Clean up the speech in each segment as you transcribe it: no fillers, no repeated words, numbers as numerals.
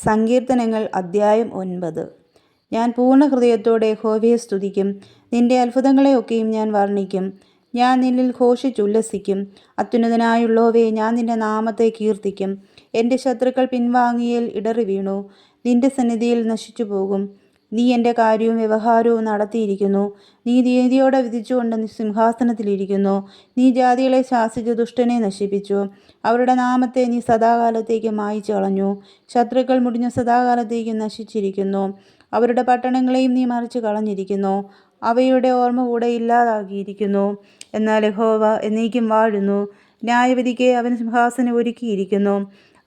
സങ്കീർത്തനങ്ങൾ അദ്ധ്യായം 9. ഞാൻ പൂർണ്ണ ഹൃദയത്തോടെ യഹോവയെ സ്തുതിക്കും. നിന്റെ അത്ഭുതങ്ങളെയൊക്കെയും ഞാൻ വർണ്ണിക്കും. ഞാൻ നിന്നിൽ ഘോഷിച്ചുല്ലസിക്കും. അത്യുന്നതനായുള്ളോവേ, ഞാൻ നിന്റെ നാമത്തെ കീർത്തിക്കും. എൻ്റെ ശത്രുക്കൾ പിൻവാങ്ങിയിൽ ഇടറി വീണു, നിന്റെ സന്നിധിയിൽ നശിച്ചു പോകും. നീ എൻ്റെ കാര്യവും വ്യവഹാരവും നടത്തിയിരിക്കുന്നു. നീ നീതിയോടെ വിധിച്ചുകൊണ്ട് സിംഹാസനത്തിലിരിക്കുന്നു. നീ ജാതികളെ ശാസിച്ച് ദുഷ്ടനെ നശിപ്പിച്ചു. അവരുടെ നാമത്തെ നീ സദാകാലത്തേക്ക് മായിച്ചു കളഞ്ഞു. ശത്രുക്കൾ മുടിഞ്ഞ സദാകാലത്തേക്ക് നശിച്ചിരിക്കുന്നു. അവരുടെ പട്ടണങ്ങളെയും നീ മറിച്ച് കളഞ്ഞിരിക്കുന്നു. അവയുടെ ഓർമ്മ കൂടെ ഇല്ലാതാക്കിയിരിക്കുന്നു. എന്നാൽ യഹോവ എന്നേക്കും വാഴുന്നു. ന്യായവിധിക്ക് അവൻ സിംഹാസനം ഒരുക്കിയിരിക്കുന്നു.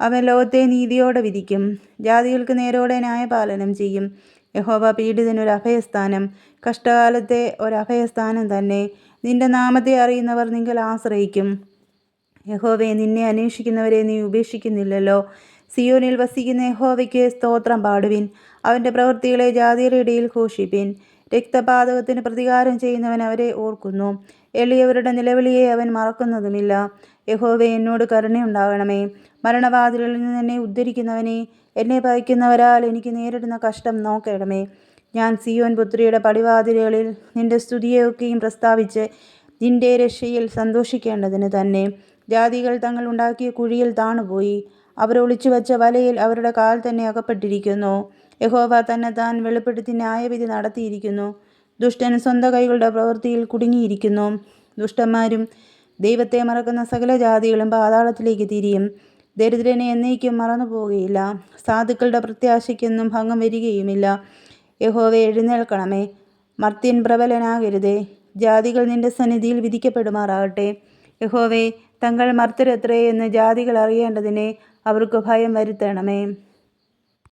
അവൻ ലോകത്തെ നീതിയോടെ വിധിക്കും. ജാതികൾക്ക് നേരോടെ ന്യായപാലനം ചെയ്യും. യഹോവ പീഡിതനൊരു അഭയസ്ഥാനം, കഷ്ടകാലത്തെ ഒരഭയസ്ഥാനം തന്നെ. നിന്റെ നാമത്തെ അറിയുന്നവർ നിങ്ങൾ ആശ്രയിക്കും. യഹോവേ, നിന്നെ അന്വേഷിക്കുന്നവരെ നീ ഉപേക്ഷിക്കുന്നില്ലല്ലോ. സിയോനിൽ വസിക്കുന്ന യഹോവയ്ക്ക് സ്തോത്രം പാടുവിൻ. അവൻ്റെ പ്രവൃത്തികളെ ജാതിയുടെ ഇടയിൽ ഘോഷിപ്പിൻ. രക്തപാതകത്തിന് പ്രതികാരം ചെയ്യുന്നവൻ അവരെ ഓർക്കുന്നു. എളിയവരുടെ നിലവിളിയെ അവൻ മറക്കുന്നതുമില്ല. യഹോവേ, എന്നോട് കരുണയുണ്ടാകണമേ. മരണവാതിലിൽ നിന്ന് എന്നെ ഉദ്ധരിക്കുന്നവനെ, എന്നെ ഭയക്കുന്നവരാൽ എനിക്ക് നേരിടുന്ന കഷ്ടം നോക്കണമേ. ഞാൻ സിയോൻ പുത്രിയുടെ പടിവാതിലുകളിൽ നിന്റെ സ്തുതിയെയൊക്കെയും പ്രസ്താവിച്ച് നിന്റെ രക്ഷയിൽ സന്തോഷിക്കേണ്ടതിന് തന്നെ. ജാതികൾ തങ്ങൾ ഉണ്ടാക്കിയ കുഴിയിൽ താണുപോയി. അവർ ഒളിച്ചുവച്ച വലയിൽ അവരുടെ കാൽ തന്നെ അകപ്പെട്ടിരിക്കുന്നു. യഹോവ തന്നെത്താൻ വെളിപ്പെടുത്തി ന്യായവിധി നടത്തിയിരിക്കുന്നു. ദുഷ്ടൻ സ്വന്തം കൈകളുടെ പ്രവൃത്തിയിൽ കുടുങ്ങിയിരിക്കുന്നു. ദുഷ്ടന്മാരും ദൈവത്തെ മറക്കുന്ന സകല ജാതികളും പാതാളത്തിലേക്ക് തിരിയും. ദരിദ്രനെ എന്നേക്കും മറന്നു പോവുകയില്ല. സാധുക്കളുടെ പ്രത്യാശയ്ക്കൊന്നും ഭംഗം വരികയുമില്ല. യഹോവേ, എഴുന്നേൽക്കണമേ. മർത്യൻ പ്രബലനാകരുതേ. ജാതികൾ നിന്റെ സന്നിധിയിൽ വിധിക്കപ്പെടുമാറാകട്ടെ. യഹോവേ, തങ്ങൾ മർത്യരത്രേ എന്ന് ജാതികൾ അറിയേണ്ടതിനെ അവർക്ക് ഭയം വരുത്തണമേ.